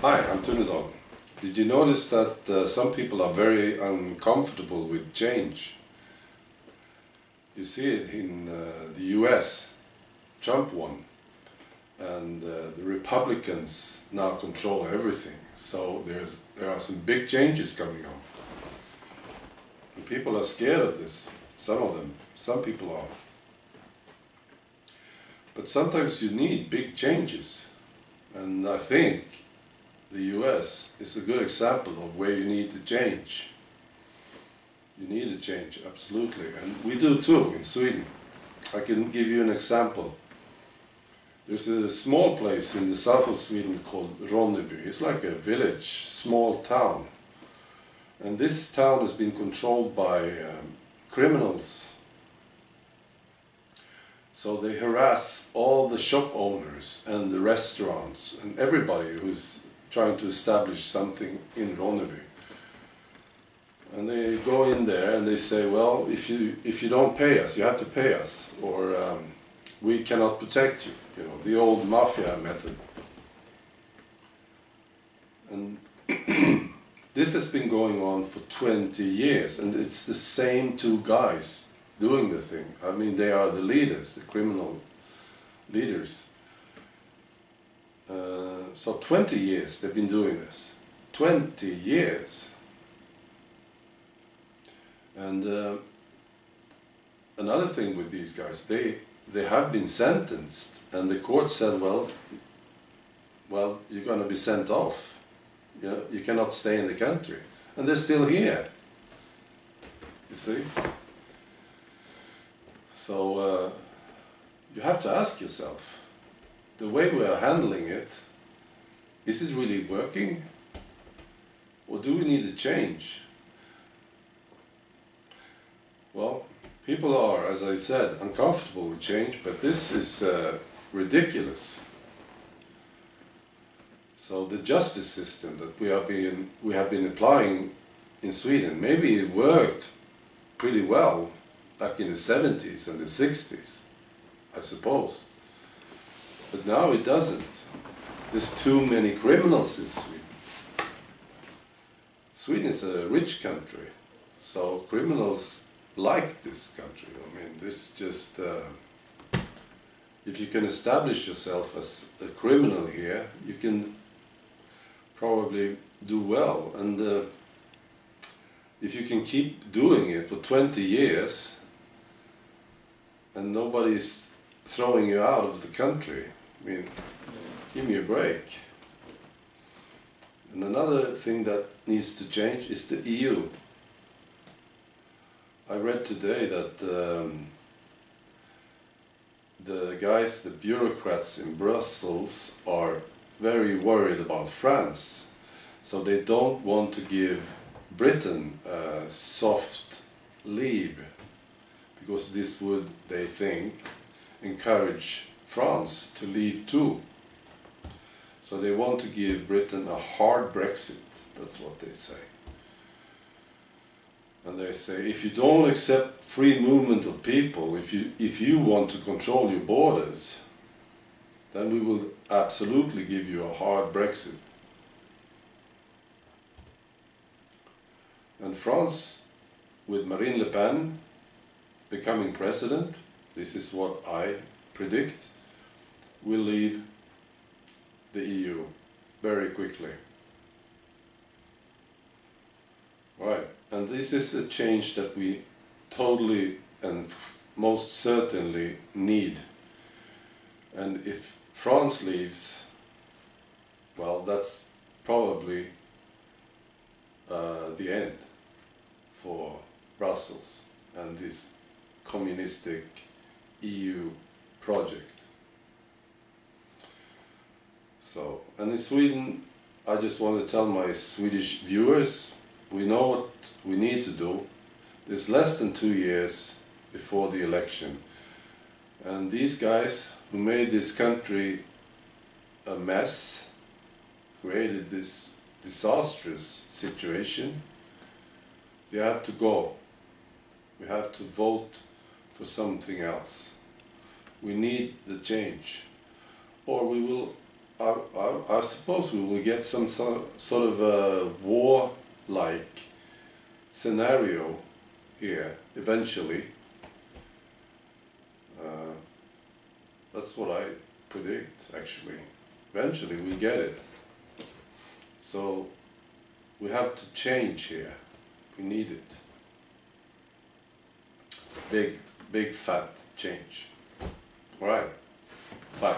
Hi, I'm Tunedon. Did you notice that some people are very uncomfortable with change? You see it in the US. Trump won, and the Republicans now control everything. So there are some big changes coming on. And people are scared of this. Some of them. Some people are. But sometimes you need big changes. And I think the US is a good example of where you need to change. You need to change, absolutely. And we do too in Sweden. I can give you an example. There's a small place in the south of Sweden called Ronneby. It's like a village, small town. And this town has been controlled by criminals. So they harass all the shop owners and the restaurants and everybody who's trying to establish something in Ronneby. And they go in there and they say, well, if you don't pay us, you have to pay us, or we cannot protect you. You know, the old mafia method. And this has been going on for 20 years, and it's the same two guys doing the thing. I mean, they are the leaders, the criminal leaders. So 20 years they've been doing this. 20 years. And another thing with these guys, they have been sentenced, and the court said, well, you're going to be sent off. You cannot stay in the country. And they're still here. You see? So you have to ask yourself, the way we are handling it, is it really working? Or do we need to change? Well, people are, as I said, uncomfortable with change, but this is ridiculous. So the justice system that we have been applying in Sweden, maybe it worked pretty well back in the 70s and the 60s, I suppose. But now it doesn't. There's too many criminals in Sweden. Sweden is a rich country, so criminals like this country. I mean, this just... if you can establish yourself as a criminal here, you can probably do well. And if you can keep doing it for 20 years and nobody's throwing you out of the country, I mean, give me a break. And another thing that needs to change is the EU. I read today that the guys, the bureaucrats in Brussels, are very worried about France. So they don't want to give Britain a soft leave, because this would, they think, encourage France to leave too. So they want to give Britain a hard Brexit, that's what they say. And they say, if you don't accept free movement of people, if you want to control your borders, then we will absolutely give you a hard Brexit. And France, with Marine Le Pen becoming president, this is what I predict, will leave the EU very quickly. Right, and this is a change that we totally and most certainly need. And if France leaves, well, that's probably the end for Brussels and this communistic EU project. So, and in Sweden, I just want to tell my Swedish viewers, we know what we need to do. There's less than 2 years before the election. And these guys who made this country a mess, created this disastrous situation, they have to go. We have to vote for something else. We need the change, or we will I suppose we will get some sort of a war-like scenario here eventually. That's what I predict, actually. Eventually we get it. So we have to change here. We need it. Big fat change. All right. Bye.